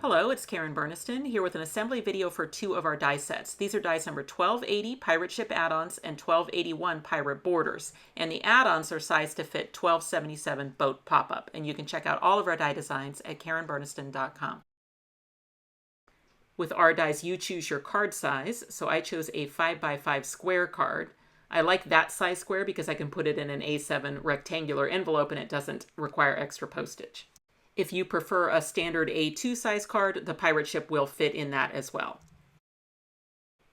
Hello, it's Karen Burniston here with an assembly video for two of our die sets. These are dies number 1280 Pirate Ship Add-ons and 1281 Pirate Borders. And the add-ons are sized to fit 1277 Boat Pop-Up. And you can check out all of our die designs at KarenBurniston.com. With our dies, you choose your card size. So I chose a 5x5 square card. I like that size square because I can put it in an A7 rectangular envelope and it doesn't require extra postage. If you prefer a standard A2 size card, the pirate ship will fit in that as well.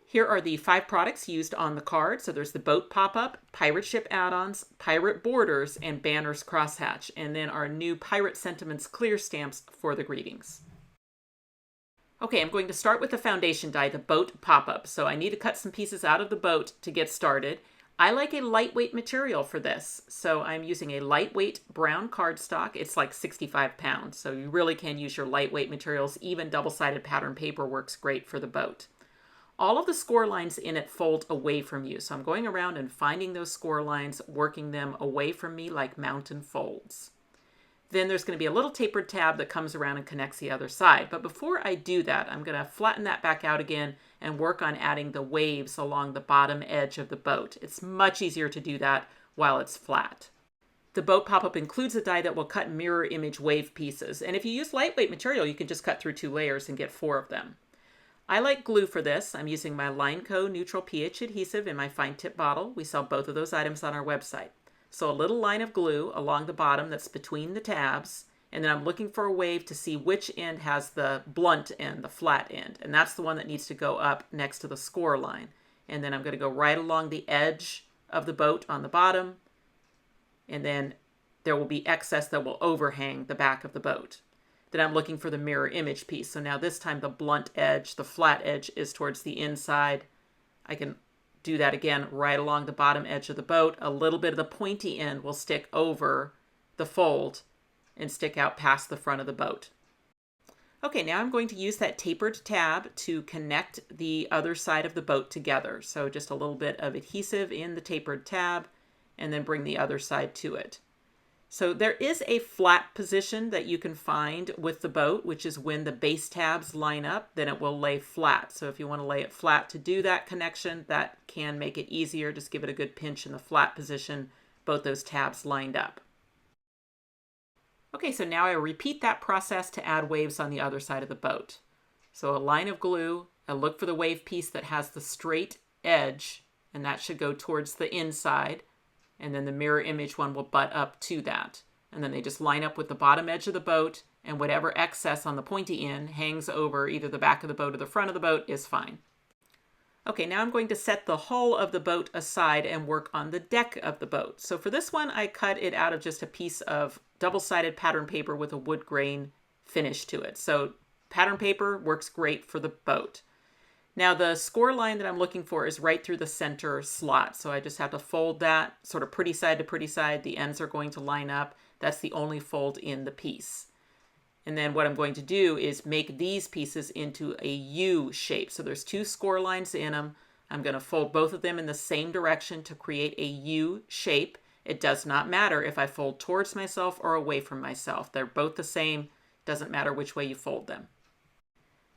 Here are the 5 products used on the card. So there's the Boat Pop-Up, Pirate Ship Add-ons, Pirate Borders, and Banners Crosshatch. And then our new Pirate Sentiments clear stamps for the greetings. Okay, I'm going to start with the foundation die, the Boat Pop-Up. So I need to cut some pieces out of the boat to get started. I like a lightweight material for this, so I'm using a lightweight brown cardstock. It's like 65 pounds, so you really can use your lightweight materials. Even double-sided pattern paper works great for the boat. All of the score lines in it fold away from you, so I'm going around and finding those score lines, working them away from me like mountain folds. Then there's going to be a little tapered tab that comes around and connects the other side. But before I do that, I'm going to flatten that back out again and work on adding the waves along the bottom edge of the boat. It's much easier to do that while it's flat. The Boat Pop-Up includes a die that will cut mirror image wave pieces. And if you use lightweight material, you can just cut through 2 layers and get 4 of them. I like glue for this. I'm using my LINECO neutral pH adhesive in my fine tip bottle. We sell both of those items on our website. So a little line of glue along the bottom that's between the tabs, and then I'm looking for a wave to see which end has the blunt end, the flat end, and that's the one that needs to go up next to the score line. And then I'm going to go right along the edge of the boat on the bottom, and then there will be excess that will overhang the back of the boat. Then I'm looking for the mirror image piece. So now this time the blunt edge, the flat edge, is towards the inside. I can do that again right along the bottom edge of the boat. A little bit of the pointy end will stick over the fold and stick out past the front of the boat. Okay, now I'm going to use that tapered tab to connect the other side of the boat together. So just a little bit of adhesive in the tapered tab and then bring the other side to it. So there is a flat position that you can find with the boat, which is when the base tabs line up, then it will lay flat. So if you want to lay it flat to do that connection, that can make it easier. Just give it a good pinch in the flat position, both those tabs lined up. Okay, so now I repeat that process to add waves on the other side of the boat. So a line of glue, I look for the wave piece that has the straight edge, and that should go towards the inside. And then the mirror image one will butt up to that. And then they just line up with the bottom edge of the boat, and whatever excess on the pointy end hangs over either the back of the boat or the front of the boat is fine. Okay, now I'm going to set the hull of the boat aside and work on the deck of the boat. So for this one, I cut it out of just a piece of double-sided pattern paper with a wood grain finish to it. So pattern paper works great for the boat. Now the score line that I'm looking for is right through the center slot. So I just have to fold that sort of pretty side to pretty side. The ends are going to line up. That's the only fold in the piece. And then what I'm going to do is make these pieces into a U shape. So there's 2 score lines in them. I'm going to fold both of them in the same direction to create a U shape. It does not matter if I fold towards myself or away from myself. They're both the same. Doesn't matter which way you fold them.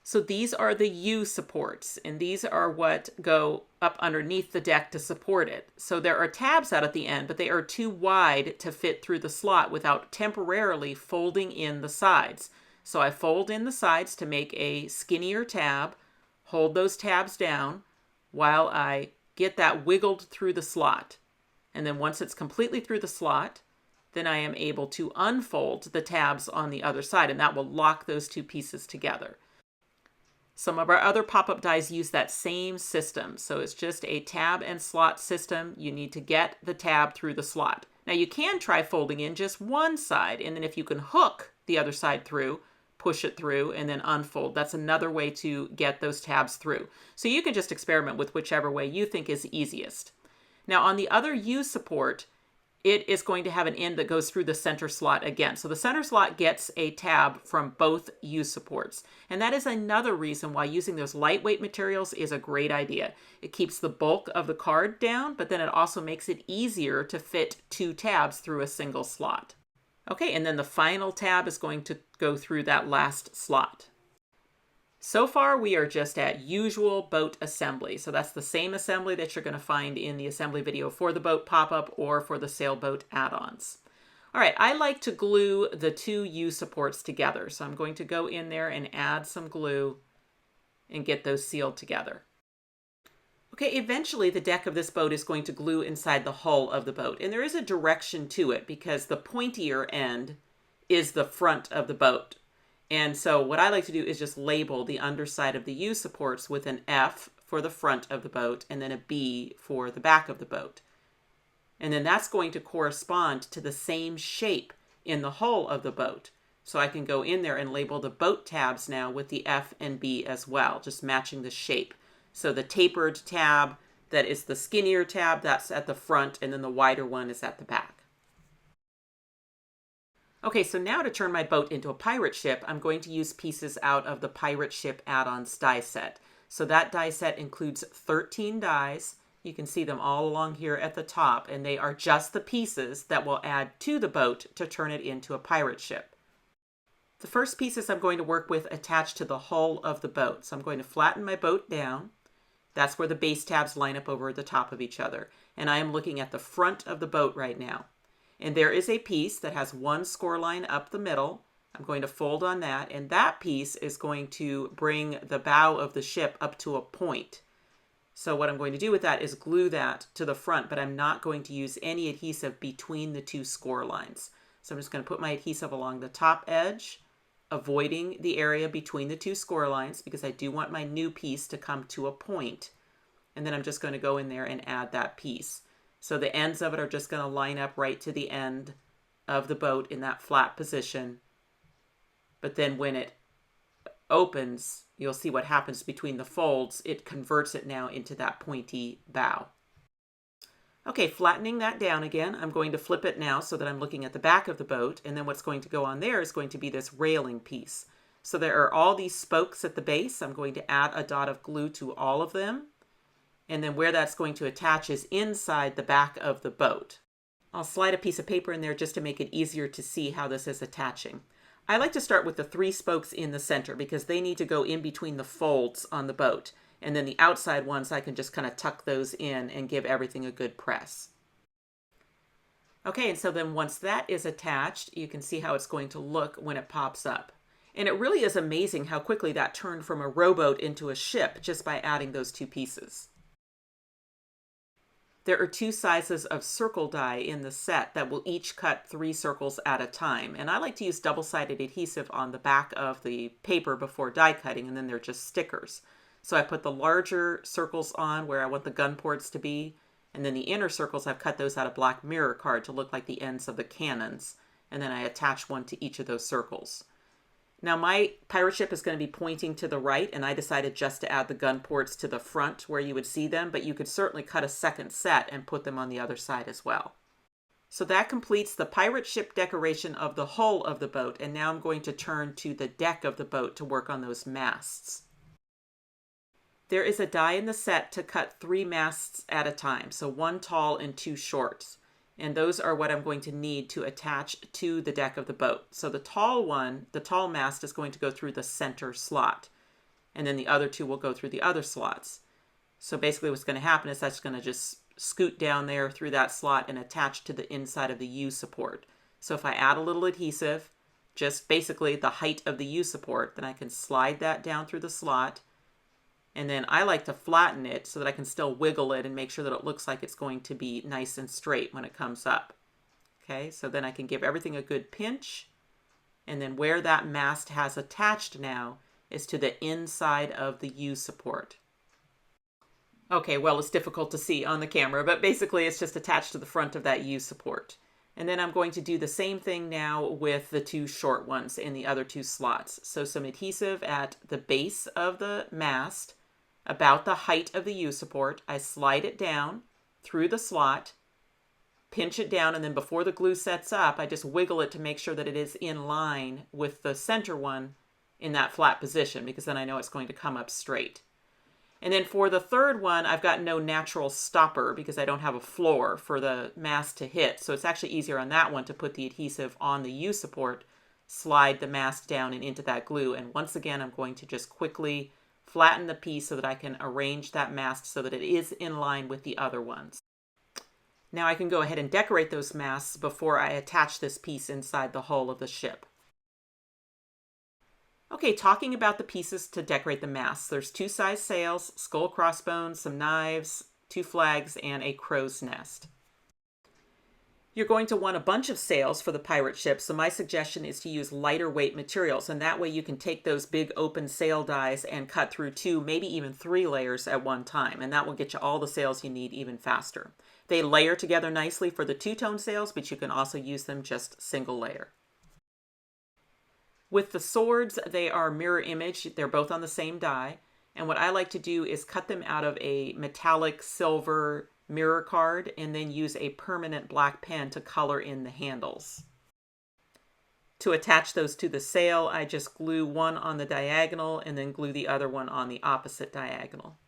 So these are the U supports, and these are what go up underneath the deck to support it. So there are tabs out at the end, but they are too wide to fit through the slot without temporarily folding in the sides. So I fold in the sides to make a skinnier tab, hold those tabs down while I get that wiggled through the slot. And then once it's completely through the slot, then I am able to unfold the tabs on the other side, and that will lock those 2 pieces together. Some of our other pop-up dies use that same system. So it's just a tab and slot system. You need to get the tab through the slot. Now you can try folding in just one side, and then if you can hook the other side through, push it through, and then unfold. That's another way to get those tabs through. So you can just experiment with whichever way you think is easiest. Now on the other U support, it is going to have an end that goes through the center slot again. So the center slot gets a tab from both U supports. And that is another reason why using those lightweight materials is a great idea. It keeps the bulk of the card down, but then it also makes it easier to fit 2 tabs through a single slot. Okay, and then the final tab is going to go through that last slot. So far, we are just at usual boat assembly. So that's the same assembly that you're going to find in the assembly video for the boat pop-up or for the sailboat add-ons. All right, I like to glue the two U supports together. So I'm going to go in there and add some glue and get those sealed together. Okay, eventually the deck of this boat is going to glue inside the hull of the boat. And there is a direction to it because the pointier end is the front of the boat. And so what I like to do is just label the underside of the U supports with an F for the front of the boat and then a B for the back of the boat. And then that's going to correspond to the same shape in the hull of the boat. So I can go in there and label the boat tabs now with the F and B as well, just matching the shape. So the tapered tab that is the skinnier tab, that's at the front, and then the wider one is at the back. Okay, so now to turn my boat into a pirate ship, I'm going to use pieces out of the Pirate Ship Add-ons die set. So that die set includes 13 dies. You can see them all along here at the top, and they are just the pieces that will add to the boat to turn it into a pirate ship. The first pieces I'm going to work with attached to the hull of the boat. So I'm going to flatten my boat down. That's where the base tabs line up over the top of each other. And I am looking at the front of the boat right now. And there is a piece that has one score line up the middle. I'm going to fold on that, and that piece is going to bring the bow of the ship up to a point. So what I'm going to do with that is glue that to the front, but I'm not going to use any adhesive between the two score lines. So I'm just going to put my adhesive along the top edge, avoiding the area between the two score lines because I do want my new piece to come to a point. And then I'm just going to go in there and add that piece. So the ends of it are just going to line up right to the end of the boat in that flat position. But then when it opens, you'll see what happens between the folds. It converts it now into that pointy bow. Okay, flattening that down again, I'm going to flip it now so that I'm looking at the back of the boat. And then what's going to go on there is going to be this railing piece. So there are all these spokes at the base. I'm going to add a dot of glue to all of them. And then where that's going to attach is inside the back of the boat. I'll slide a piece of paper in there just to make it easier to see how this is attaching. I like to start with the 3 spokes in the center because they need to go in between the folds on the boat. And then the outside ones, I can just kind of tuck those in and give everything a good press. Okay, and so then once that is attached, you can see how it's going to look when it pops up. And it really is amazing how quickly that turned from a rowboat into a ship just by adding those 2 pieces. There are 2 sizes of circle die in the set that will each cut 3 circles at a time. And I like to use double-sided adhesive on the back of the paper before die cutting, and then they're just stickers. So I put the larger circles on where I want the gun ports to be, and then the inner circles, I've cut those out of black mirror card to look like the ends of the cannons. And then I attach one to each of those circles. Now my pirate ship is going to be pointing to the right, and I decided just to add the gun ports to the front where you would see them, but you could certainly cut a second set and put them on the other side as well. So that completes the pirate ship decoration of the hull of the boat, and now I'm going to turn to the deck of the boat to work on those masts. There is a die in the set to cut 3 masts at a time, so 1 tall and 2 short. And those are what I'm going to need to attach to the deck of the boat. So the tall one, the tall mast is going to go through the center slot. And then the other 2 will go through the other slots. So basically what's going to happen is that's going to just scoot down there through that slot and attach to the inside of the U support. So if I add a little adhesive, just basically the height of the U support, then I can slide that down through the slot. And then I like to flatten it so that I can still wiggle it and make sure that it looks like it's going to be nice and straight when it comes up. Okay, so then I can give everything a good pinch. And then where that mast has attached now is to the inside of the U support. Okay, well, it's difficult to see on the camera, but basically it's just attached to the front of that U support. And then I'm going to do the same thing now with the 2 short ones in the other 2 slots. So some adhesive at the base of the mast, about the height of the U support. I slide it down through the slot, pinch it down, and then before the glue sets up, I just wiggle it to make sure that it is in line with the center one in that flat position, because then I know it's going to come up straight. And then for the third one, I've got no natural stopper because I don't have a floor for the mast to hit. So it's actually easier on that one to put the adhesive on the U support slide the mast down and into that glue. And once again, I'm going to just quickly flatten the piece so that I can arrange that mast so that it is in line with the other ones. Now I can go ahead and decorate those masts before I attach this piece inside the hull of the ship. Okay, talking about the pieces to decorate the masts. There's 2 size sails, skull crossbones, some knives, 2 flags, and a crow's nest. You're going to want a bunch of sails for the pirate ship, so my suggestion is to use lighter weight materials, and that way you can take those big open sail dies and cut through 2, maybe even 3 layers at one time, and that will get you all the sails you need even faster. They layer together nicely for the 2-tone sails, but you can also use them just single layer. With the swords, they are mirror image. They're both on the same die. And what I like to do is cut them out of a metallic silver mirror card and then use a permanent black pen to color in the handles. To attach those to the sail, I just glue one on the diagonal and then glue the other one on the opposite diagonal.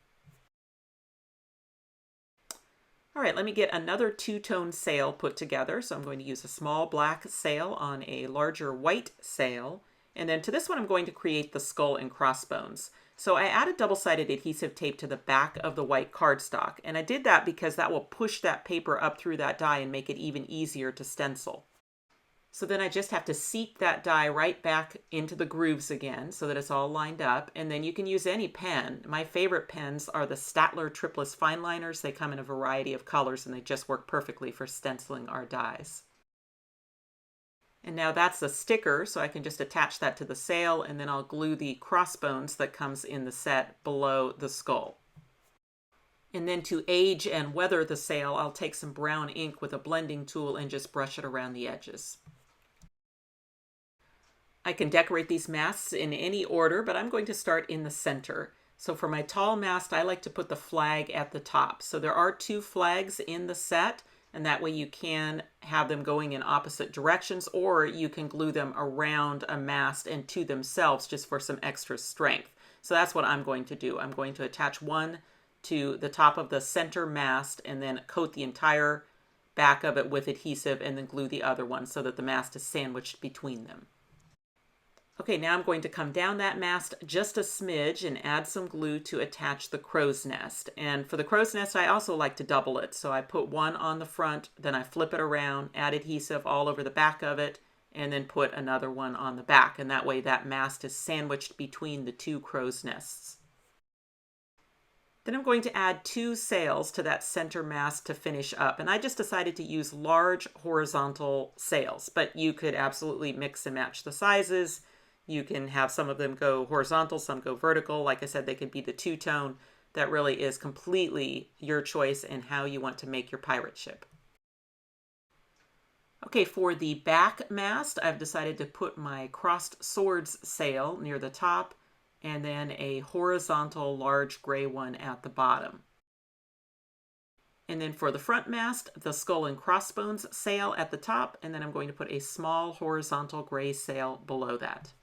All right, let me get another 2-tone sail put together. So I'm going to use a small black sail on a larger white sail. And then to this one, I'm going to create the skull and crossbones. So I added double-sided adhesive tape to the back of the white cardstock. And I did that because that will push that paper up through that die and make it even easier to stencil. So then I just have to seat that die right back into the grooves again so that it's all lined up. And then you can use any pen. My favorite pens are the Staedtler Tripless Fine Liners. They come in a variety of colors and they just work perfectly for stenciling our dies. And now that's a sticker, so I can just attach that to the sail, and then I'll glue the crossbones that comes in the set below the skull. And then to age and weather the sail, I'll take some brown ink with a blending tool and just brush it around the edges. I can decorate these masts in any order, but I'm going to start in the center. So for my tall mast, I like to put the flag at the top. So there are 2 flags in the set, and that way you can have them going in opposite directions, or you can glue them around a mast and to themselves just for some extra strength. So that's what I'm going to do. I'm going to attach one to the top of the center mast and then coat the entire back of it with adhesive and then glue the other one so that the mast is sandwiched between them. Okay, now I'm going to come down that mast just a smidge and add some glue to attach the crow's nest. And for the crow's nest, I also like to double it. So I put one on the front, then I flip it around, add adhesive all over the back of it, and then put another one on the back. And that way that mast is sandwiched between the 2 crow's nests. Then I'm going to add 2 sails to that center mast to finish up. And I just decided to use large horizontal sails, but you could absolutely mix and match the sizes. You can have some of them go horizontal, some go vertical. Like I said, they could be the 2-tone. That really is completely your choice in how you want to make your pirate ship. Okay, for the back mast, I've decided to put my crossed swords sail near the top and then a horizontal large gray one at the bottom. And then for the front mast, the skull and crossbones sail at the top, and then I'm going to put a small horizontal gray sail below that.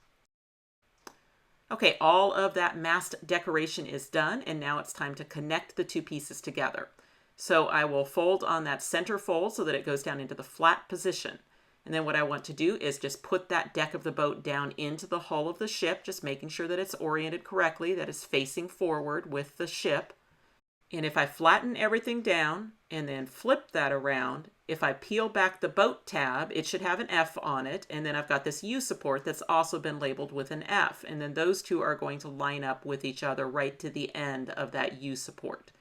Okay, all of that mast decoration is done, and now it's time to connect the 2 pieces together. So I will fold on that center fold so that it goes down into the flat position. And then what I want to do is just put that deck of the boat down into the hull of the ship, just making sure that it's oriented correctly, that it's facing forward with the ship. And if I flatten everything down and then flip that around, if I peel back the boat tab, it should have an F on it. And then I've got this U support that's also been labeled with an F. And then those 2 are going to line up with each other right to the end of that U support.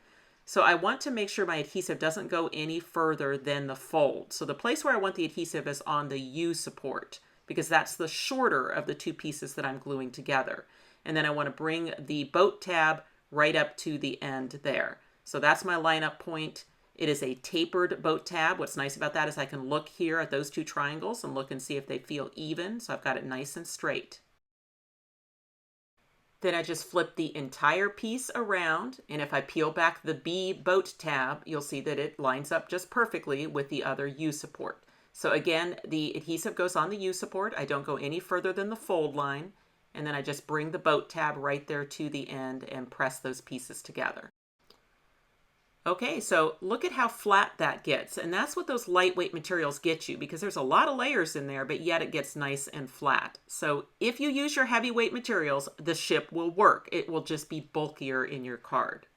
So I want to make sure my adhesive doesn't go any further than the fold. So the place where I want the adhesive is on the U support, because that's the shorter of the 2 pieces that I'm gluing together. And then I want to bring the boat tab right up to the end there. So that's my lineup point. It is a tapered boat tab. What's nice about that is I can look here at those 2 triangles and look and see if they feel even. So I've got it nice and straight. Then I just flip the entire piece around, and if I peel back the B boat tab, you'll see that it lines up just perfectly with the other U support. So again, the adhesive goes on the U support. I don't go any further than the fold line, and then I just bring the boat tab right there to the end and press those pieces together. Okay, so look at how flat that gets. And that's what those lightweight materials get you, because there's a lot of layers in there, but yet it gets nice and flat. So if you use your heavyweight materials, the ship will work. It will just be bulkier in your card.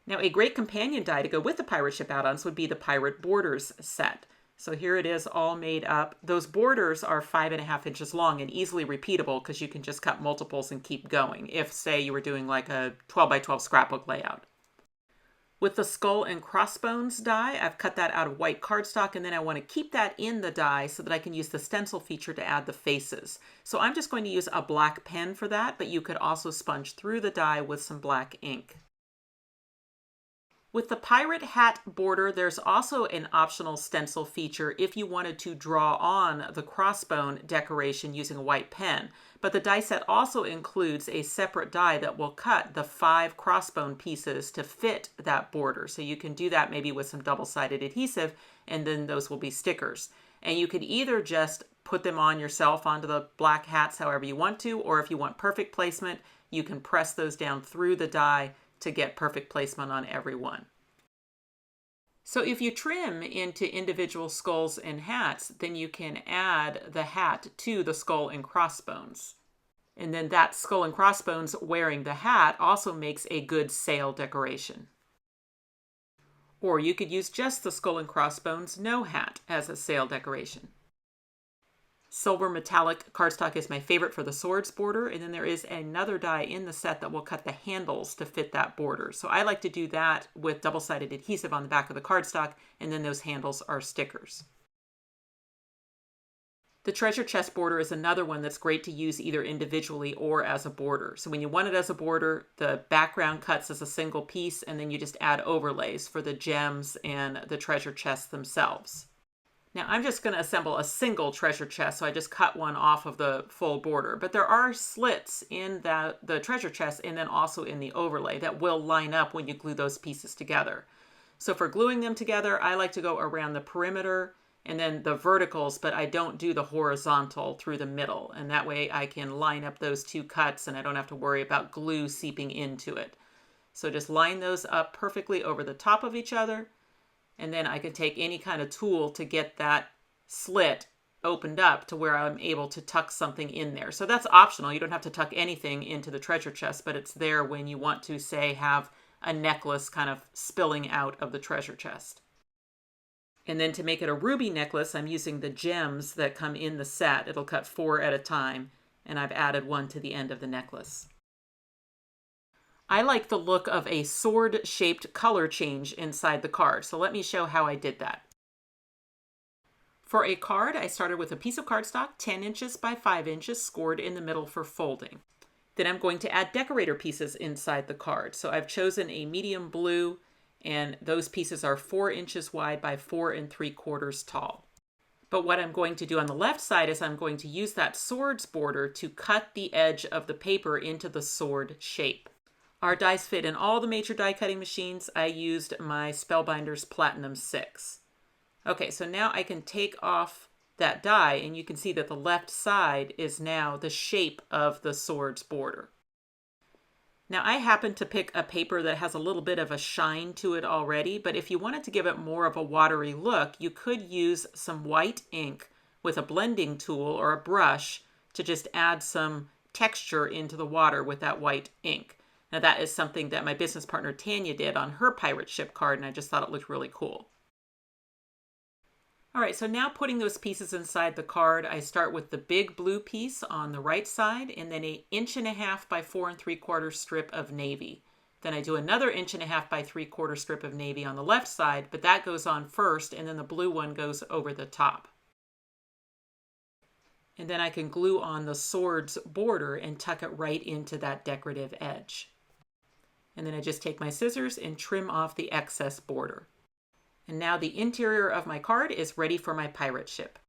Now, a great companion die to go with the pirate ship add-ons would be the Pirate Borders set. So here it is all made up. Those borders are 5.5 inches long and easily repeatable because you can just cut multiples and keep going if, say, you were doing like a 12 by 12 scrapbook layout. With the skull and crossbones die, I've cut that out of white cardstock, and then I want to keep that in the die so that I can use the stencil feature to add the faces. So I'm just going to use a black pen for that, but you could also sponge through the die with some black ink. With the pirate hat border, there's also an optional stencil feature if you wanted to draw on the crossbone decoration using a white pen. But the die set also includes a separate die that will cut the 5 crossbone pieces to fit that border. So you can do that maybe with some double-sided adhesive, and then those will be stickers. And you could either just put them on yourself onto the black hats however you want to, or if you want perfect placement, you can press those down through the die to get perfect placement on every one. So if you trim into individual skulls and hats, then you can add the hat to the skull and crossbones. And then that skull and crossbones wearing the hat also makes a good sail decoration. Or you could use just the skull and crossbones, no hat, as a sail decoration. Silver metallic cardstock is my favorite for the swords border, and then there is another die in the set that will cut the handles to fit that border. So I like to do that with double-sided adhesive on the back of the cardstock, and then those handles are stickers. The treasure chest border is another one that's great to use either individually or as a border. So when you want it as a border, the background cuts as a single piece, and then you just add overlays for the gems and the treasure chests themselves. Now I'm just going to assemble a single treasure chest, so I just cut one off of the full border. But there are slits in the treasure chest and then also in the overlay that will line up when you glue those pieces together. So for gluing them together, I like to go around the perimeter and then the verticals, but I don't do the horizontal through the middle. And that way I can line up those two cuts and I don't have to worry about glue seeping into it. So just line those up perfectly over the top of each other. And then I can take any kind of tool to get that slit opened up to where I'm able to tuck something in there. So that's optional. You don't have to tuck anything into the treasure chest, but it's there when you want to, say, have a necklace kind of spilling out of the treasure chest. And then to make it a ruby necklace, I'm using the gems that come in the set. It'll cut 4 at a time, and I've added one to the end of the necklace. I like the look of a sword-shaped color change inside the card, so let me show how I did that. For a card, I started with a piece of cardstock, 10 inches by 5 inches, scored in the middle for folding. Then I'm going to add decorator pieces inside the card. So I've chosen a medium blue, and those pieces are 4 inches wide by 4 3/4 tall. But what I'm going to do on the left side is I'm going to use that swords border to cut the edge of the paper into the sword shape. Our dies fit in all the major die cutting machines. I used my Spellbinders Platinum 6. Okay, so now I can take off that die and you can see that the left side is now the shape of the swords border. Now I happen to pick a paper that has a little bit of a shine to it already, but if you wanted to give it more of a watery look, you could use some white ink with a blending tool or a brush to just add some texture into the water with that white ink. Now that is something that my business partner Tanya did on her pirate ship card, and I just thought it looked really cool. All right, so now putting those pieces inside the card, I start with the big blue piece on the right side and then an 1.5 inches by 4 3/4 strip of navy. Then I do another 1.5 inches by 3/4 strip of navy on the left side, but that goes on first and then the blue one goes over the top. And then I can glue on the swords border and tuck it right into that decorative edge. And then I just take my scissors and trim off the excess border. And now the interior of my card is ready for my pirate ship.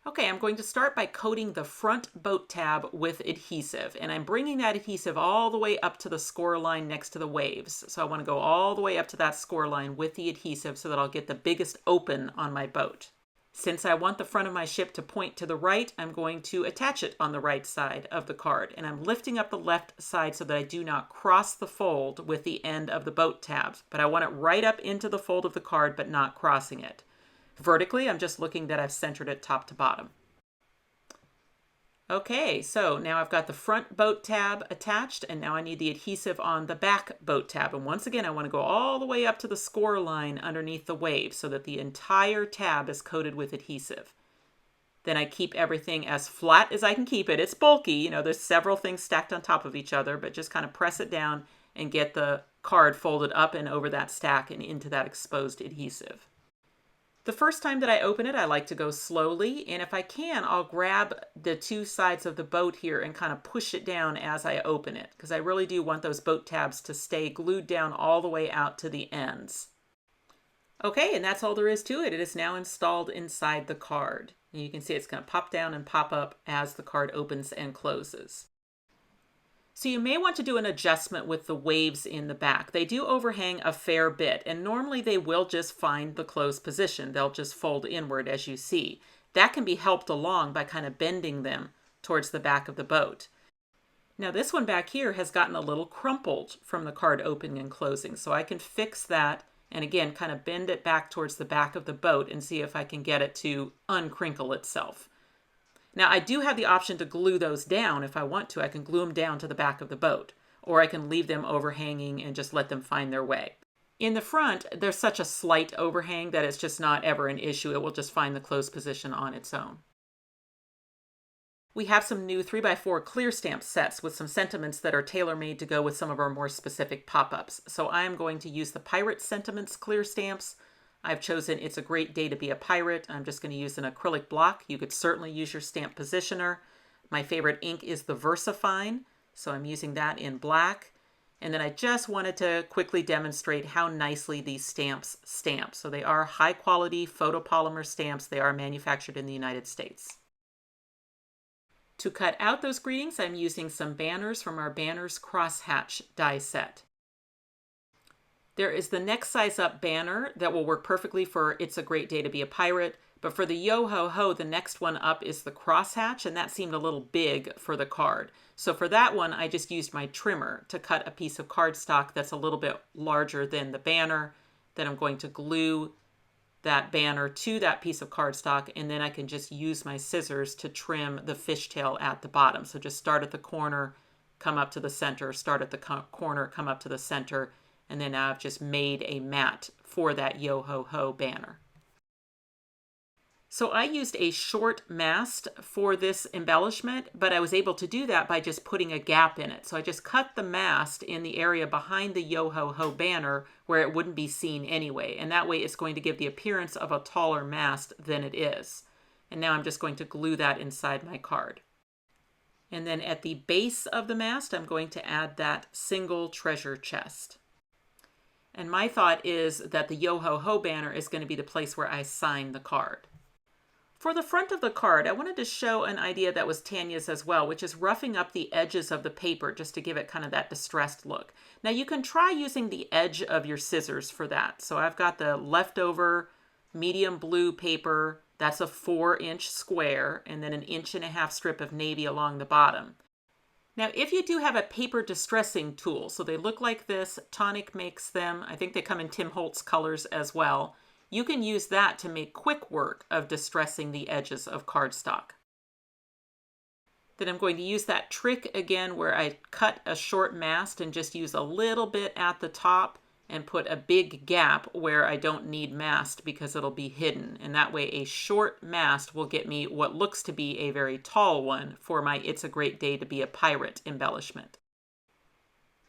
Okay, I'm going to start by coating the front boat tab with adhesive. And I'm bringing that adhesive all the way up to the score line next to the waves. So I want to go all the way up to that score line with the adhesive so that I'll get the biggest open on my boat. Since I want the front of my ship to point to the right, I'm going to attach it on the right side of the card. And I'm lifting up the left side so that I do not cross the fold with the end of the boat tabs. But I want it right up into the fold of the card, but not crossing it. Vertically, I'm just looking that I've centered it top to bottom. Okay, so now I've got the front boat tab attached, and now I need the adhesive on the back boat tab. And once again, I want to go all the way up to the score line underneath the wave so that the entire tab is coated with adhesive. Then I keep everything as flat as I can keep it. It's bulky, you know, there's several things stacked on top of each other, but just kind of press it down and get the card folded up and over that stack and into that exposed adhesive. The first time that I open it, I like to go slowly, and if I can, I'll grab the two sides of the boat here and kind of push it down as I open it, because I really do want those boat tabs to stay glued down all the way out to the ends. Okay, and that's all there is to it. It is now installed inside the card. And you can see it's going to pop down and pop up as the card opens and closes. So you may want to do an adjustment with the waves in the back. They do overhang a fair bit, and normally they will just find the closed position. They'll just fold inward as you see. That can be helped along by kind of bending them towards the back of the boat. Now this one back here has gotten a little crumpled from the card opening and closing, so I can fix that and again kind of bend it back towards the back of the boat and see if I can get it to uncrinkle itself. Now I do have the option to glue those down if I want to. I can glue them down to the back of the boat, or I can leave them overhanging and just let them find their way. In the front, there's such a slight overhang that it's just not ever an issue. It will just find the closed position on its own. We have some new 3x4 clear stamp sets with some sentiments that are tailor-made to go with some of our more specific pop-ups. So I am going to use the Pirate Sentiments clear stamps. I've chosen It's a Great Day to Be a Pirate. I'm just going to use an acrylic block. You could certainly use your stamp positioner. My favorite ink is the VersaFine, so I'm using that in black. And then I just wanted to quickly demonstrate how nicely these stamps stamp. So they are high quality photopolymer stamps. They are manufactured in the United States. To cut out those greetings, I'm using some banners from our Banners Crosshatch die set. There is the next size up banner that will work perfectly for It's a Great Day to Be a Pirate, but for the Yo-Ho-Ho, the next one up is the Crosshatch, and that seemed a little big for the card. So for that one, I just used my trimmer to cut a piece of cardstock that's a little bit larger than the banner. Then I'm going to glue that banner to that piece of cardstock, and then I can just use my scissors to trim the fishtail at the bottom. So just start at the corner, come up to the center, start at the corner, come up to the center, and then I've just made a mat for that Yo-Ho-Ho banner. So I used a short mast for this embellishment, but I was able to do that by just putting a gap in it. So I just cut the mast in the area behind the Yo-Ho-Ho banner where it wouldn't be seen anyway. And that way it's going to give the appearance of a taller mast than it is. And now I'm just going to glue that inside my card. And then at the base of the mast, I'm going to add that single treasure chest. And my thought is that the Yo-Ho-Ho banner is going to be the place where I sign the card. For the front of the card, I wanted to show an idea that was Tanya's as well, which is roughing up the edges of the paper just to give it kind of that distressed look. Now you can try using the edge of your scissors for that. So I've got the leftover medium blue paper. That's a 4-inch square, and then an 1.5 inch strip of navy along the bottom. Now, if you do have a paper distressing tool, so they look like this, Tonic makes them, I think they come in Tim Holtz colors as well, you can use that to make quick work of distressing the edges of cardstock. Then I'm going to use that trick again where I cut a short mast and just use a little bit at the top and put a big gap where I don't need mast because it'll be hidden. And that way a short mast will get me what looks to be a very tall one for my It's a Great Day to Be a Pirate embellishment.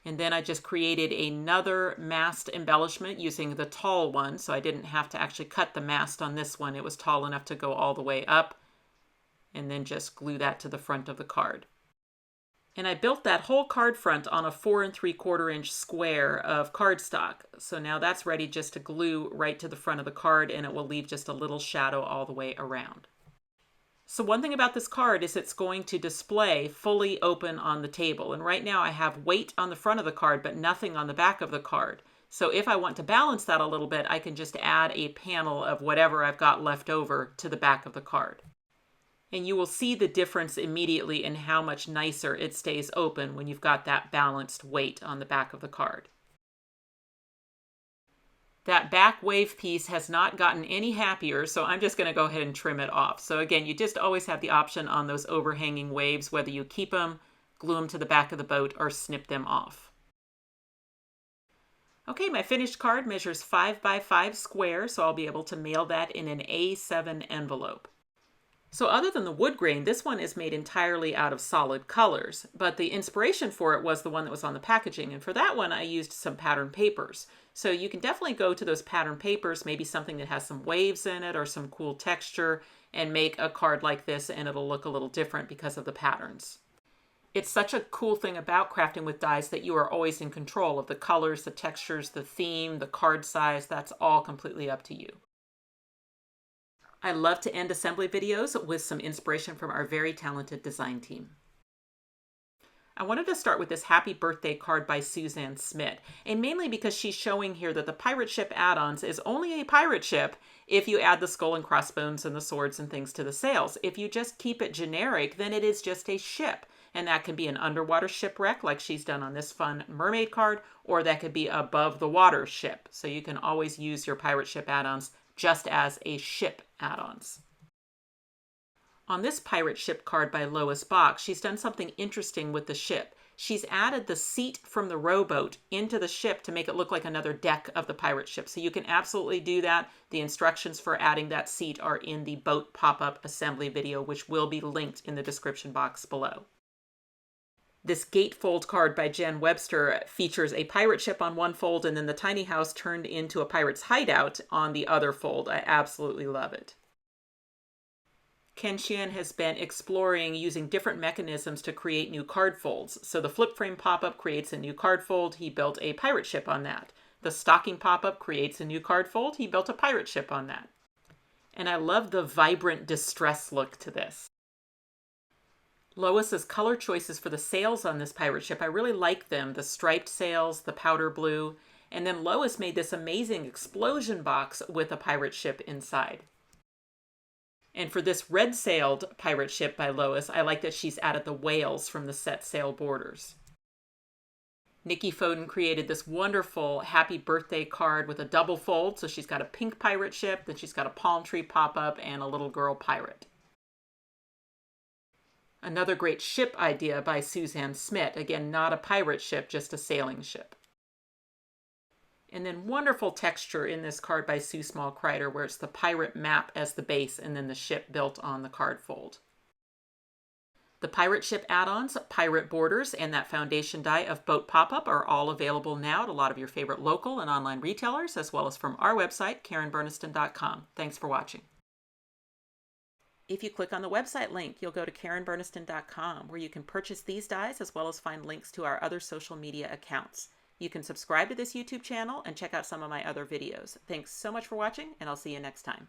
And then I just created another mast embellishment using the tall one, so I didn't have to actually cut the mast on this one. It was tall enough to go all the way up, and then just glue that to the front of the card. And I built that whole card front on a 4 3/4 inch square of cardstock. So now that's ready just to glue right to the front of the card, and it will leave just a little shadow all the way around. So one thing about this card is it's going to display fully open on the table. And right now I have weight on the front of the card, but nothing on the back of the card. So if I want to balance that a little bit, I can just add a panel of whatever I've got left over to the back of the card. And you will see the difference immediately in how much nicer it stays open when you've got that balanced weight on the back of the card. That back wave piece has not gotten any happier, so I'm just going to go ahead and trim it off. So again, you just always have the option on those overhanging waves, whether you keep them, glue them to the back of the boat, or snip them off. Okay, my finished card measures 5 by 5 square, so I'll be able to mail that in an A7 envelope. So other than the wood grain, this one is made entirely out of solid colors, but the inspiration for it was the one that was on the packaging, and for that one I used some pattern papers. So you can definitely go to those pattern papers, maybe something that has some waves in it or some cool texture, and make a card like this, and it'll look a little different because of the patterns. It's such a cool thing about crafting with dies that you are always in control of the colors, the textures, the theme, the card size. That's all completely up to you. I love to end assembly videos with some inspiration from our very talented design team. I wanted to start with this happy birthday card by Suzanne Smith, and mainly because she's showing here that the pirate ship add-ons is only a pirate ship if you add the skull and crossbones and the swords and things to the sails. If you just keep it generic, then it is just a ship. And that can be an underwater shipwreck like she's done on this fun mermaid card, or that could be above the water ship. So you can always use your pirate ship add-ons just as a ship add-ons. On this pirate ship card by Lois Bach, she's done something interesting with the ship. She's added the seat from the rowboat into the ship to make it look like another deck of the pirate ship. So you can absolutely do that. The instructions for adding that seat are in the boat pop-up assembly video, which will be linked in the description box below. This gatefold card by Jen Webster features a pirate ship on one fold and then the tiny house turned into a pirate's hideout on the other fold. I absolutely love it. Ken Sheehan has been exploring using different mechanisms to create new card folds. So the flip frame pop-up creates a new card fold. He built a pirate ship on that. The stocking pop-up creates a new card fold. He built a pirate ship on that. And I love the vibrant distress look to this. Lois's color choices for the sails on this pirate ship, I really like them. The striped sails, the powder blue, and then Lois made this amazing explosion box with a pirate ship inside. And for this red-sailed pirate ship by Lois, I like that she's added the whales from the set sail borders. Nikki Foden created this wonderful happy birthday card with a double fold, so she's got a pink pirate ship, then she's got a palm tree pop-up, and a little girl pirate. Another great ship idea by Suzanne Smith. Again, not a pirate ship, just a sailing ship. And then wonderful texture in this card by Sue Small Kreider, where it's the pirate map as the base and then the ship built on the card fold. The pirate ship add-ons, pirate borders, and that foundation die of Boat Pop-Up are all available now at a lot of your favorite local and online retailers, as well as from our website, KarenBurniston.com. Thanks for watching. If you click on the website link, you'll go to KarenBurniston.com, where you can purchase these dies as well as find links to our other social media accounts. You can subscribe to this YouTube channel and check out some of my other videos. Thanks so much for watching, and I'll see you next time.